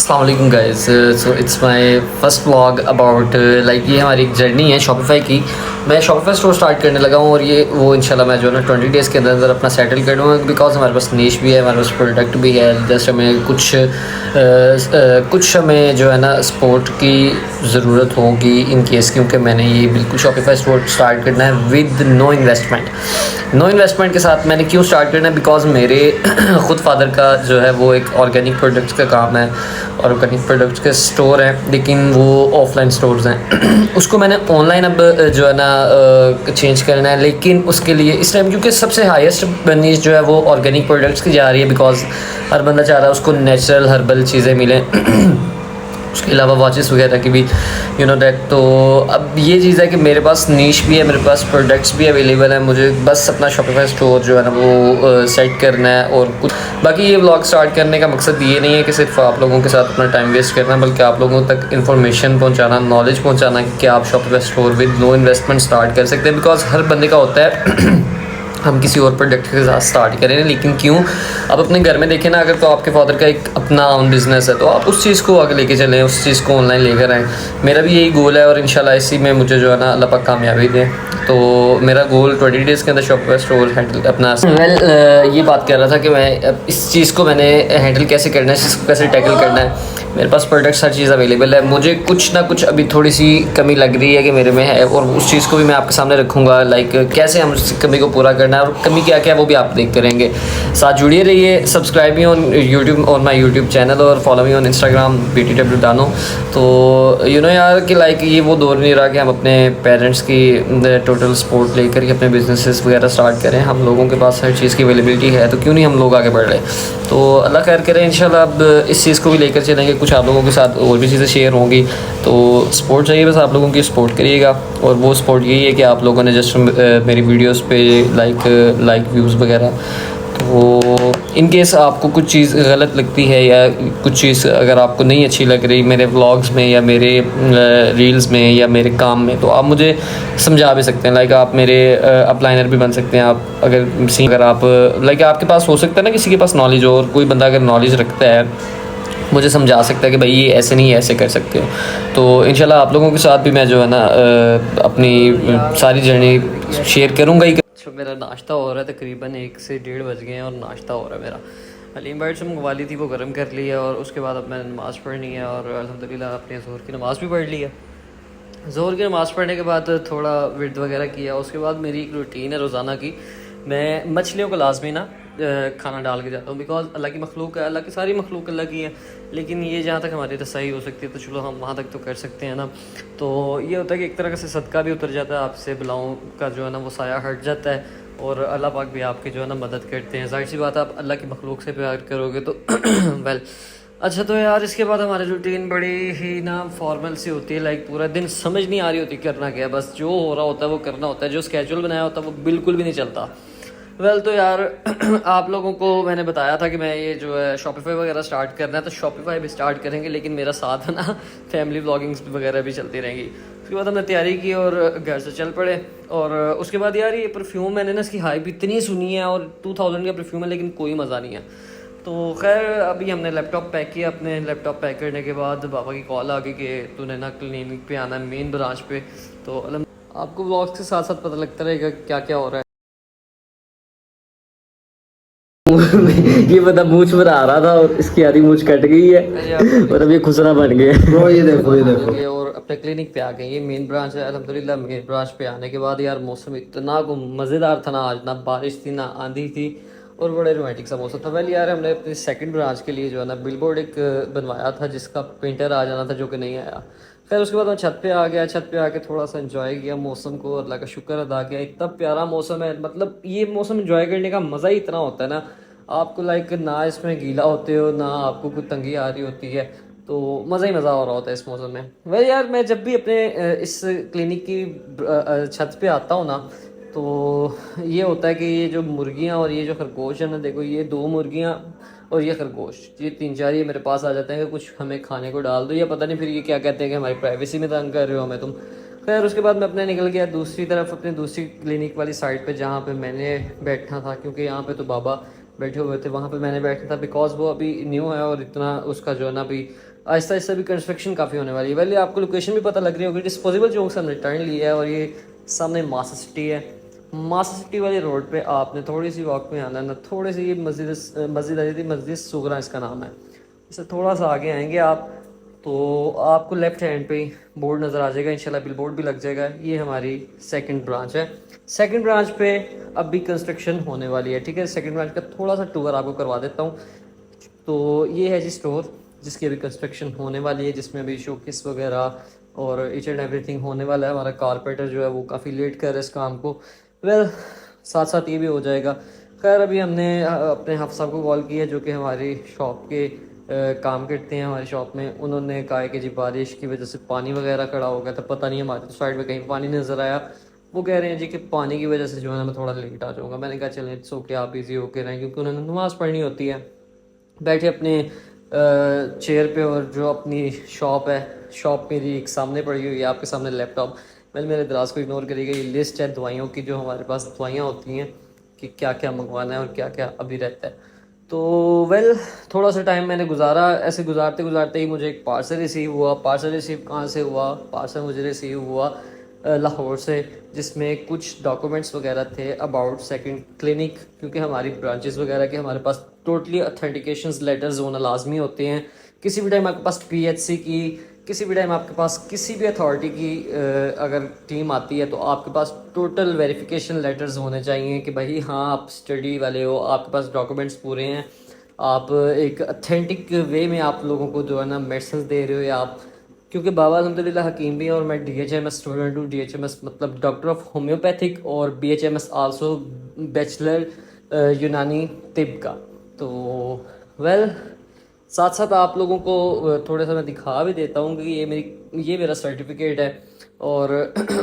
अस्सलाम वालेकुम guys. So it's my first vlog about like ये हमारी एक जर्नी है शॉपिफाई की। मैं शॉपिफाई स्टोर स्टार्ट करने लगा हूँ और ये वो इंशाल्लाह मैं जो है ना 20 डेज़ के अंदर अंदर अपना सेटल कर दूँगा, बिकॉज हमारे पास नीश भी है, हमारे पास प्रोडक्ट भी है। जस्ट हमें कुछ हमें जो है ना सपोर्ट की ज़रूरत होगी इन केस, क्योंकि मैंने ये बिल्कुल शॉपिफाई स्टोर स्टार्ट करना है विद नो इन्वेस्टमेंट के साथ। मैंने क्यों स्टार्ट करना है, बिकॉज मेरे ख़ुद फादर का जो है वो एक ऑर्गेनिक प्रोडक्ट्स का काम है, ऑर्गेनिक प्रोडक्ट्स के स्टोर हैं, लेकिन वो ऑफलाइन स्टोर्स हैं। उसको मैंने ऑनलाइन अब जो है ना चेंज करना है, लेकिन उसके लिए इस टाइम क्योंकि सबसे हाईएस्ट नीश जो है वो ऑर्गेनिक प्रोडक्ट्स की जा रही है, बिकॉज हर बंदा चाह रहा है उसको नेचुरल हर्बल चीज़ें मिलें। उसके अलावा वॉचेस वगैरह की भी यू नो दैट। तो अब ये चीज़ है कि मेरे पास नीश भी है, मेरे पास प्रोडक्ट्स भी अवेलेबल हैं, मुझे बस अपना शॉपिफाई स्टोर जो है ना वो सेट करना है। और कुछ बाकी ये व्लॉग स्टार्ट करने का मकसद ये नहीं है कि सिर्फ आप लोगों के साथ अपना टाइम वेस्ट करना, बल्कि आप लोगों तक इन्फॉर्मेशन पहुँचाना, नॉलेज पहुँचाना कि आप Shopify store with no investment start कर सकते हैं। बिकॉज हर बंदे का होता है हम किसी और प्रोडक्ट के साथ स्टार्ट करें, लेकिन क्यों आप अपने घर में देखें ना, अगर तो आपके फादर का एक अपना ओन बिज़नेस है तो आप उस चीज़ को आगे लेके चलें, उस चीज़ को ऑनलाइन लेकर आएँ। मेरा भी यही गोल है और इंशाल्लाह इसी में मुझे जो है ना अल्लाह पाक कामयाबी दे। तो मेरा गोल 20 डेज़ के अंदर शॉपिफाई स्टोर हैंडल अपना ये बात कर रहा था कि मैं इस चीज़ को मैंने हैंडल कैसे करना है, इस चीज़ को कैसे टैकल करना है। मेरे पास प्रोडक्ट्स हर चीज़ अवेलेबल है, मुझे कुछ ना कुछ अभी थोड़ी सी कमी लग रही है कि मेरे में है, और उस चीज़ को भी मैं आपके सामने रखूँगा। लाइक कैसे हम उस कमी को पूरा करना है और कमी क्या क्या है वो भी आप देखते रहेंगे। साथ जुड़िए रहिए, subscribe me on YouTube, on my YouTube channel, और follow me on Instagram BTW दानो। तो यू नो यार कि लाइक ये वो दौर नहीं रहा कि हम अपने पेरेंट्स की टोटल सपोर्ट लेकर के अपने बिजनेसेस वगैरह स्टार्ट करें। हम लोगों के पास हर चीज़ की अवेलेबिलिटी है, तो क्यों नहीं हम लोग आगे बढ़ रहे। तो अल्लाह खैर करे, इंशाल्लाह अब इस चीज़ को भी लेकर चलेंगे, कुछ आप लोगों के साथ और भी चीज़ें शेयर होंगी। तो सपोर्ट चाहिए, बस आप लोगों की सपोर्ट करिएगा। और वो सपोर्ट यही है कि आप लोगों ने जस्ट मेरी वीडियोस पे लाइक व्यूज़ वगैरह, तो इन केस आपको कुछ चीज़ गलत लगती है या कुछ चीज़ अगर आपको नहीं अच्छी लग रही मेरे व्लॉग्स में या मेरे रील्स में या मेरे काम में, तो आप मुझे समझा भी सकते हैं। लाइक आप मेरे अपलाइनर भी बन सकते हैं। आप अगर आप लाइक आपके पास हो सकता है ना किसी के पास नॉलेज हो, और कोई बंदा अगर नॉलेज रखता है मुझे समझा सकता है कि भाई ये ऐसे नहीं ऐसे कर सकते हो। तो इंशाल्लाह आप लोगों के साथ भी मैं जो है ना अपनी सारी जर्नी शेयर करूँगा ही। अच्छा, मेरा नाश्ता हो रहा है, तकरीबन 1 से 1:30 बज गए हैं और नाश्ता हो रहा है मेरा। हलीम बाइट से मंगवा ली थी, वो गर्म कर ली है, और उसके बाद अब मैंने नमाज़ पढ़नी है, और अल्हम्दुलिल्लाह अपने ज़ोहर की नमाज़ भी पढ़ ली है। ज़ोहर की नमाज़ पढ़ने के बाद थोड़ा विर्द वगैरह किया। उसके बाद मेरी एक रूटीन है रोज़ाना की, मैं मछलियों को लाजमी ना खाना डाल के जाता हूँ, बिकॉज अल्लाह की मखलूक है, अल्लाह की सारी मखलूक अल्लाह की है, लेकिन ये जहाँ तक हमारी रसाई हो सकती है तो चलो हम वहाँ तक तो कर सकते हैं ना। तो ये होता है कि एक तरह से सदका भी उतर जाता है, आपसे बलाओं का जो है ना वो साया हट जाता है, और अल्लाह पाक भी आपकी जो है ना मदद करते हैं। जाहिर सी बात है, आप अल्लाह की मखलूक से प्यार करोगे तो वेल अच्छा। तो यार इसके बाद हमारी रूटीन बड़ी ही ना फॉर्मल सी होती है, लाइक पूरा दिन समझ नहीं आ रही होती करना क्या है, बस जो हो रहा होता है वो करना होता है, जो स्केड्यूल बनाया होता है वो बिल्कुल भी नहीं चलता। वेल तो यार आप लोगों को मैंने बताया था कि मैं ये जो है शॉपिफाई वगैरह स्टार्ट करना है, तो शॉपिफाई भी स्टार्ट करेंगे, लेकिन मेरा साथ है ना फैमिली व्लॉगिंग्स वगैरह भी चलती रहेंगी। उसके बाद हमने तैयारी की और घर से चल पड़े। और उसके बाद यार ये परफ्यूम मैंने ना इसकी हाइप इतनी सुनी है, और 2000 का परफ्यूम है, लेकिन कोई मज़ा नहीं है। तो खैर अभी हमने लैपटॉप पैक किया। अपने लैपटॉप पैक करने के बाद पापा की कॉल आ गई कि तूने ना क्लिनिक पे आना है, मेन ब्रांच पे। तो आपको व्लॉग्स के साथ साथ पता लगता रहेगा क्या क्या हो रहा है। ये बंदा मूंछ बना रहा था और इसकी आधी मूंछ कट गई है और अब ये खुसरा बन गया। ये देखो और अपने क्लिनिक पे आ गए। ये मेन ब्रांच है। अल्हम्दुलिल्लाह मेन ब्रांच पे आने के बाद यार मौसम इतना मज़ेदार था ना, आज ना बारिश थी ना आंधी थी, और बड़े रोमांटिक सा मौसम था। पहले यार हमने अपनी सेकंड ब्रांच के लिए जो है ना बिलबोर्ड एक बनवाया था, जिसका पेंटर आ जाना था, जो कि नहीं आया। फिर उसके बाद मैं छत पे आ गया। छत पे आके थोड़ा सा एंजॉय किया मौसम को, अल्लाह का शुक्र अदा किया। इतना प्यारा मौसम है, मतलब ये मौसम एंजॉय करने का मज़ा ही इतना होता है ना, आपको लाइक ना इसमें गीला होते हो ना आपको कोई तंगी आ रही होती है, तो मज़ा ही मज़ा हो रहा होता है इस मौसम में। वह यार मैं जब भी अपने इस क्लिनिक की छत पे आता हूँ ना, तो ये होता है कि ये जो मुर्गियाँ और ये जो खरगोश है ना, देखो ये 2 मुर्गियाँ और ये खरगोश, ये 3-4 ये मेरे पास आ जाते हैं कि कुछ हमें खाने को डाल दो, या पता नहीं फिर ये क्या कहते हैं कि हमारी प्राइवेसी में तंग कर रहे हो हमें तुम। खैर उसके बाद मैं अपने निकल गया दूसरी तरफ, अपनी दूसरी क्लिनिक वाली साइड पे, जहाँ पे मैंने बैठा था, क्योंकि यहाँ पे तो बाबा बैठे हुए थे, वहाँ पे मैंने बैठा था बिकॉज वो अभी न्यू है और इतना उसका जो है ना अभी आहिस्ता आहिस्ता भी कंस्ट्रक्शन काफ़ी होने वाली है। वैसे आपको लोकेशन भी पता लग रही होगी, डिस्पोजेबल जोक से हमने टर्न लिया है और ये सामने मासा सिटी है। मासा सिटी वाली रोड पे आपने थोड़ी सी वॉक में आना है ना, थोड़ी सी मस्जिद आई थी, मस्जिद सुगरा इसका नाम है। इससे थोड़ा सा आगे आएंगे आप तो आपको लेफ्ट हैंड पे बोर्ड नज़र आ जाएगा, इंशाल्लाह बिल बोर्ड भी लग जाएगा। ये हमारी सेकंड ब्रांच है। सेकंड ब्रांच पे अभी कंस्ट्रक्शन होने वाली है, ठीक है। सेकंड ब्रांच का थोड़ा सा टूर आपको करवा देता हूँ। तो ये है जी स्टोर जिसकी अभी कंस्ट्रक्शन होने वाली है, जिसमें अभी शोकेस वगैरह और ईच एंड एवरीथिंग होने वाला है। हमारा कारपेंटर जो है वो काफ़ी लेट कर रहा है इस काम को। साथ साथ ये भी हो जाएगा। खैर अभी हमने अपने हाफ साहब को कॉल किया जो कि हमारी शॉप के काम करते हैं हमारी शॉप में। उन्होंने कहा है कि जी बारिश की वजह से पानी वगैरह खड़ा हो गया था, पता नहीं हमारे साइड में कहीं पानी नज़र आया। वो कह रहे हैं जी कि पानी की वजह से जो है ना मैं थोड़ा लेट आ जाऊँगा। मैंने कहा चलें इट्स ओके, आप बिज़ी होके रहें, क्योंकि उन्होंने नमाज़ पढ़नी होती है। बैठे अपने चेयर पे और जो अपनी शॉप है, शॉप मेरी एक सामने पड़ी हुई है, आपके सामने लैपटॉप। मेरे दराज को इग्नोर करिएगा, ये लिस्ट है दवाइयों की, जो हमारे पास दवाइयाँ होती हैं कि क्या क्या मंगवाना है और क्या क्या अभी रहता है। तो थोड़ा सा टाइम मैंने गुजारा। ऐसे गुजारते गुजारते ही मुझे एक पार्सल रिसीव हुआ। पार्सल रिसीव कहाँ से हुआ? पार्सल मुझे रिसीव हुआ लाहौर से, जिसमें कुछ डॉक्यूमेंट्स वगैरह थे अबाउट सेकंड क्लिनिक, क्योंकि हमारी ब्रांचेस वगैरह के हमारे पास टोटली ऑथेंटिकेशन लेटर्स होना लाजमी होते हैं। किसी भी टाइम आपके पास पीएचसी की, किसी भी टाइम आपके पास किसी भी अथॉरिटी की अगर टीम आती है तो आपके पास टोटल वेरिफिकेशन लेटर्स होने चाहिए कि भाई हाँ आप स्टडी वाले हो, आपके पास डॉक्यूमेंट्स पूरे हैं, आप एक अथेंटिक वे में आप लोगों को जो है ना मेडिसिन दे रहे हो। या आप, क्योंकि बाबा अल्हम्दुलिल्लाह हकीम भी है और मैं डीएचएमएस स्टूडेंट हूँ। डीएचएमएस मतलब डॉक्टर ऑफ होम्योपैथिक और बीएचएमएस आल्सो बैचलर यूनानी तिब का। तो साथ साथ आप लोगों को थोड़ा सा मैं दिखा भी देता हूँ कि ये मेरा सर्टिफिकेट है। और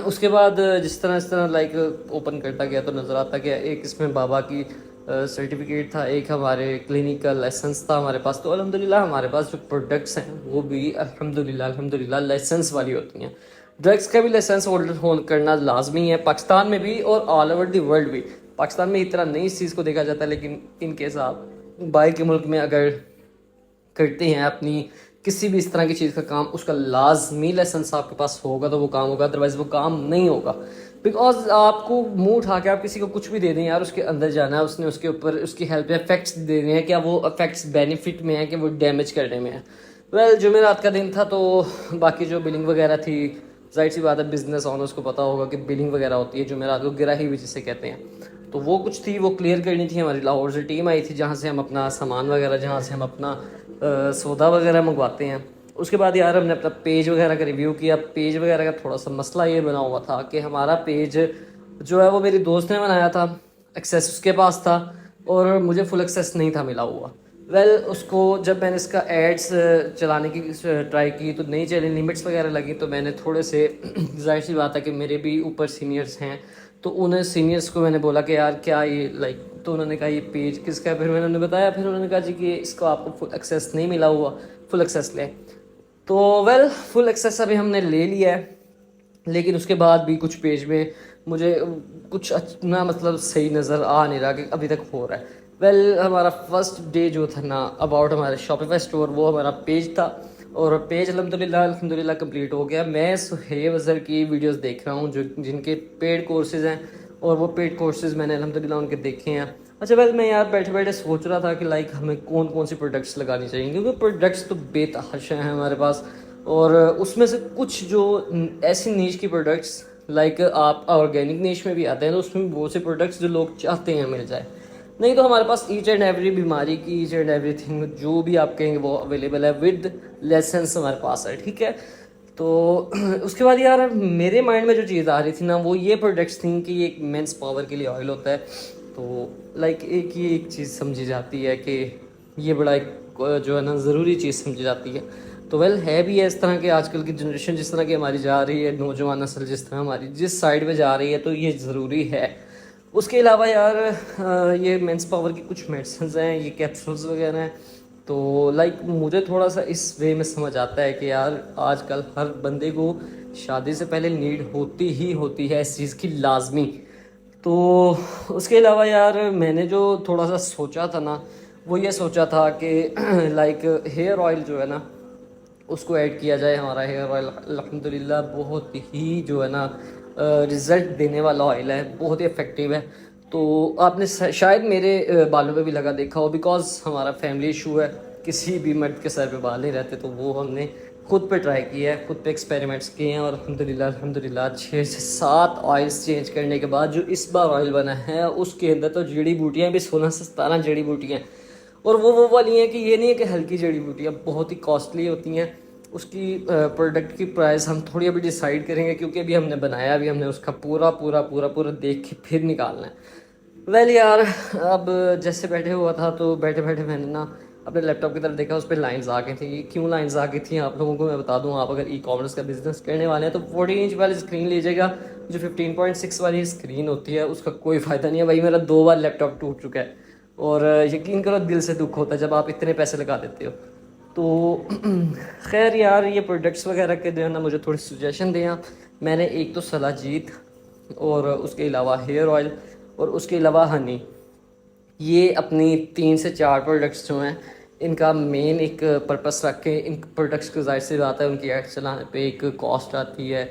उसके बाद जिस तरह लाइक ओपन करता गया तो नज़र आता गया, एक इसमें बाबा की सर्टिफिकेट था, एक हमारे क्लिनिकल लाइसेंस था हमारे पास। तो अल्हम्दुलिल्लाह हमारे पास जो प्रोडक्ट्स हैं वो भी अल्हम्दुलिल्लाह लाइसेंस वाली होती हैं। ड्रग्स का भी लाइसेंस होल्डर करना लाजमी है, पाकिस्तान में भी और ऑल ओवर दी वर्ल्ड भी। पाकिस्तान में इतना नहीं इस चीज़ को देखा जाता, लेकिन इनकेस आप बाहर के मुल्क में अगर करते हैं अपनी किसी भी इस तरह की चीज़ का काम, उसका लाजमी लाइसेंस आपके पास होगा तो वो काम होगा, अदरवाइज़ वो काम नहीं होगा। बिकॉज आपको मुंह उठा के आप किसी को कुछ भी दे दें यार, उसके अंदर जाना है, उसने उसके ऊपर उसकी हेल्प में इफेक्ट्स दे रहे हैं, क्या वो इफेक्ट्स बेनिफिट में है कि वो डैमेज करने में है। जुमेरात का दिन था तो बाकी जो बिलिंग वगैरह थी, जाहिर सी बात है बिजनेस ऑनर्स को पता होगा कि बिलिंग वगैरह होती है जुमेरात को, गिराही भी जिसे कहते हैं। तो वो कुछ थी, वो क्लियर करनी थी। हमारी लाहौर से टीम आई थी जहाँ से हम अपना सामान वगैरह, जहाँ से हम अपना सौदा वगैरह मंगवाते हैं। उसके बाद यार हमने अपना पेज वगैरह का रिव्यू किया। पेज वगैरह का थोड़ा सा मसला ये बना हुआ था कि हमारा पेज जो है वो मेरी दोस्त ने बनाया था, एक्सेस उसके पास था और मुझे फुल एक्सेस नहीं था मिला हुआ। उसको जब मैंने इसका एड्स चलाने की ट्राई की तो नहीं चली, लिमिट्स वगैरह लगी। तो मैंने थोड़े से जाहिर सी बात है कि मेरे भी ऊपर सीनियर्स हैं, तो उन्हें सीनियर्स को मैंने बोला कि यार क्या ये लाइक, तो उन्होंने कहा ये पेज किसका है। फिर मैंने उन्हें बताया, फिर उन्होंने कहा जी कि इसको आपको फुल एक्सेस नहीं मिला हुआ, फुल एक्सेस ले। तो फुल एक्सेस अभी हमने ले लिया है, लेकिन उसके बाद भी कुछ पेज में मुझे कुछ ना मतलब सही नज़र आ नहीं रहा कि अभी तक हो रहा है। हमारा फर्स्ट डे जो था ना अबाउट हमारे शॉपिफाई स्टोर, वो हमारा पेज था और पेज अल्हम्दुलिल्लाह कंप्लीट हो गया। मैं सुहेब अज़हर की वीडियोस देख रहा हूँ जो जिनके पेड कोर्सेज़ हैं, और वो पेड कोर्सेज़ मैंने अल्हम्दुलिल्लाह उनके देखे हैं। अच्छा मैं यार बैठे बैठे सोच रहा था कि लाइक हमें कौन कौन सी प्रोडक्ट्स लगानी चाहिए, क्योंकि प्रोडक्ट्स तो बेतहाशा हैं हमारे पास। और उसमें से कुछ जो ऐसी नीश की प्रोडक्ट्स लाइक आप ऑर्गेनिक नीश में भी आते हैं, तो उसमें बहुत से प्रोडक्ट्स जो लोग चाहते हैं मिल जाए। नहीं तो हमारे पास ईच एंड एवरी बीमारी की ईच एंड एवरीथिंग जो भी आप कहेंगे वो अवेलेबल है, विद लाइसेंस हमारे पास है, ठीक है। तो उसके बाद यार मेरे माइंड में जो चीज़ आ रही थी ना, वो ये प्रोडक्ट्स थी कि एक मेंस पावर के लिए ऑयल होता है। तो लाइक एक चीज़ समझी जाती है कि ये बड़ा एक जो है ना ज़रूरी चीज़ समझी जाती है। तो है भी है इस तरह के, आजकल की जनरेशन जिस तरह की हमारी जा रही है, नौजवान नस्ल जिस तरह हमारी जिस साइड में जा रही है, तो ये ज़रूरी है। उसके अलावा यार ये मेंस पावर की कुछ मेडिसिन हैं, ये कैप्सूल्स वगैरह हैं। तो लाइक मुझे थोड़ा सा इस वे में समझ आता है कि यार आजकल हर बंदे को शादी से पहले नीड होती ही होती है इस चीज़ की लाजमी। तो उसके अलावा यार मैंने जो थोड़ा सा सोचा था ना, वो ये सोचा था कि लाइक हेयर ऑयल जो है ना उसको ऐड किया जाए। हमारा हेयर ऑयल अल्हम्दुलिल्लाह बहुत ही जो है ना रिज़ल्ट देने वाला ऑयल है, बहुत ही इफ़ेक्टिव है। तो आपने शायद मेरे बालों पे भी लगा देखा हो, बिकॉज़ हमारा फैमिली इशू है, किसी भी मर्द के सर पे बाल नहीं रहते, तो वो हमने खुद पे ट्राई किया है, खुद पे एक्सपेरिमेंट्स किए हैं और अल्हम्दुलिल्लाह 6 से 7 ऑयल्स चेंज करने के बाद जो इस बार ऑयल बना है उसके अंदर तो जड़ी बूटियाँ भी 16 से 17 जड़ी बूटियाँ, और वो वाली हैं कि ये नहीं है कि हल्की जड़ी बूटियाँ, बहुत ही कॉस्टली होती हैं। उसकी प्रोडक्ट की प्राइस हम थोड़ी अभी डिसाइड करेंगे, क्योंकि अभी हमने बनाया, अभी हमने उसका पूरा देख के फिर निकालना है। वेल यार, अब जैसे बैठे हुआ था तो बैठे बैठे मैंने ना अपने लैपटॉप की तरफ देखा, उस पर लाइन्स आ गई थी। क्यों लाइन्स आ गई थी आप लोगों को मैं बता दूं, आप अगर ई कॉमर्स का बिजनेस करने वाले हैं तो 14 इंच वाली स्क्रीन लीजिएगा। जो 15.6 वाली स्क्रीन होती है उसका कोई फ़ायदा नहीं है भाई। मेरा 2 बार लैपटॉप टूट चुका है और यकीन करो दिल से दुख होता है जब आप इतने पैसे लगा देते हो। तो खैर यार, ये प्रोडक्ट्स वगैरह के जो है ना मुझे थोड़ी सजेशन दें आप। मैंने एक तो सलाजीत और उसके अलावा हेयर ऑयल और उसके अलावा हनी, ये अपनी 3 से 4 प्रोडक्ट्स जो हैं इनका मेन एक पर्पस रख के इन प्रोडक्ट्स को जाहिर सी बात है उनकी एड चलाने पे एक कॉस्ट आती है,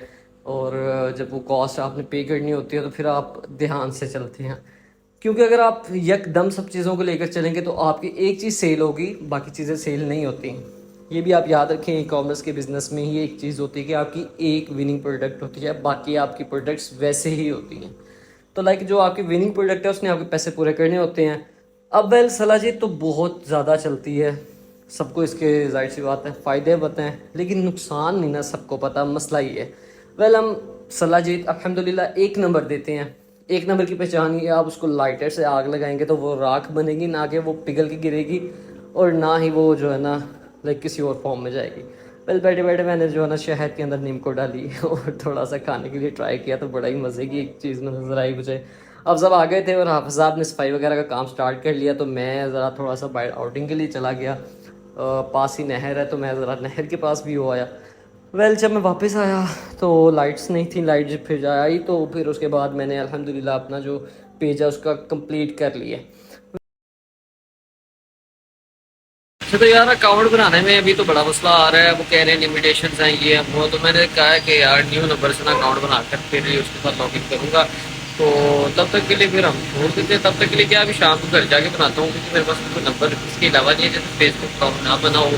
और जब वो कॉस्ट आपने पे करनी होती है तो फिर आप ध्यान से चलते हैं, क्योंकि अगर आप यकदम सब चीज़ों को लेकर चलेंगे तो आपकी एक चीज़ सेल होगी, बाकी चीज़ें सेल नहीं होती। ये भी आप याद रखें, ई कॉमर्स के बिज़नेस में ही एक चीज़ होती है कि आपकी एक विनिंग प्रोडक्ट होती है, बाकी आपकी प्रोडक्ट्स वैसे ही होती हैं। तो लाइक जो आपकी विनिंग प्रोडक्ट है उसने आपके पैसे पूरे करने होते हैं। अब वेल सलाजीत तो बहुत ज़्यादा चलती है, सबको इसके जाहिर सी बात है फ़ायदे बताएं, लेकिन नुकसान नहीं ना सबको पता, मसला ये है। वेल हम सलाजीत अल्हम्दुलिल्लाह 1 नंबर देते हैं। 1 नंबर की पहचान ये, आप उसको लाइटर से आग लगाएंगे तो वो राख बनेगी, ना कि वो पिघल के गिरेगी, और ना ही वो जो है ना लाइक किसी और फॉर्म में जाएगी। वेल बैठे बैठे मैंने जो है ना शहद के अंदर नीम को डाली और थोड़ा सा खाने के लिए ट्राई किया, तो बड़ा ही मज़े की एक चीज़ नज़र आई मुझे। अब सब आ गए थे और हाफ़िज़ साहब ने सफाई वगैरह का काम स्टार्ट कर लिया, तो मैं ज़रा थोड़ा सा बाइट आउटिंग के लिए चला गया। पास ही नहर है तो मैं ज़रा नहर के पास भी हो आया। वेल जब मैं वापस आया तो लाइट्स नहीं थी, लाइट जब फिर आई तो फिर उसके बाद मैंने अल्हम्दुलिल्लाह अपना जो पेज है उसका कंप्लीट कर लिया। अच्छा, तो यार अकाउंट बनाने में अभी तो बड़ा मसला आ रहा है, वो कह रहे हैं लिमिटेशंस हैं ये वो, तो मैंने कहा है कि यार न्यू नंबर से ना अकाउंट बनाकर फिर उसके साथ लॉगिन करूँगा। तो तब तक के लिए फिर हम छोड़ देते हैं, तब तक के लिए क्या अभी शाम को घर जाके बनाता हूँ, क्योंकि मेरे पास कोई नंबर इसके अलावा नहीं है, जैसे फेसबुक अकाउंट ना बनाओ।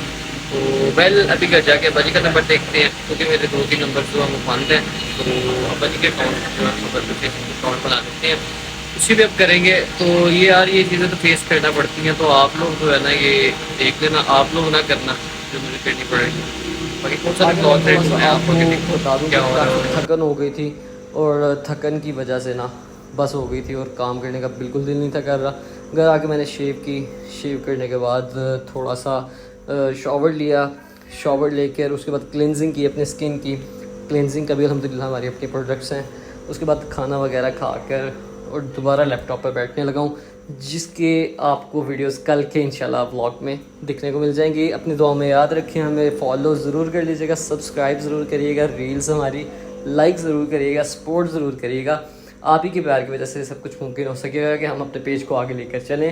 तो वेल अभी घर जाके अब्बा जी का नंबर देखते हैं, क्योंकि मेरे 2-3 नंबर जो है वो बंद हैं, तो अब्बा जी के अकाउंट जो है नंबर पर फेसबुक अकाउंट बना देते हैं, उसी पे अब करेंगे। तो ये यार ये चीज़ें तो फेस करना पड़ती हैं, तो आप लोग जो है ना ये देख लेना, आप लोग ना करना जो मुझे करनी पड़ेगी। बाकी बहुत सारे ब्लॉग थ्रेड्स हैं, आपको बता दूँ क्या हो रहा कि है। थकन हो गई थी, और थकन की वजह से ना बस हो गई थी और काम करने का बिल्कुल दिल नहीं था कर रहा। घर आके मैंने शेव की, शेव करने के बाद थोड़ा सा शॉवर लिया, शॉवर लेकर उसके बाद क्लेंजिंग की अपने स्किन की। क्लेंजिंग का भी अल्हम्दुलिल्लाह हमारी अपनी प्रोडक्ट्स हैं। उसके बाद खाना वगैरह खाकर और दोबारा लैपटॉप पर बैठने लगा हूँ, जिसके आपको वीडियोस कल के इंशाल्लाह व्लॉग में दिखने को मिल जाएंगी। अपनी दुआ में याद रखें, हमें फॉलो ज़रूर कर लीजिएगा, सब्सक्राइब ज़रूर करिएगा, रील्स हमारी लाइक ज़रूर करिएगा, सपोर्ट ज़रूर करिएगा। आप ही के प्यार की वजह से सब कुछ मुमकिन हो सकेगा कि हम अपने पेज को आगे लेकर चलें।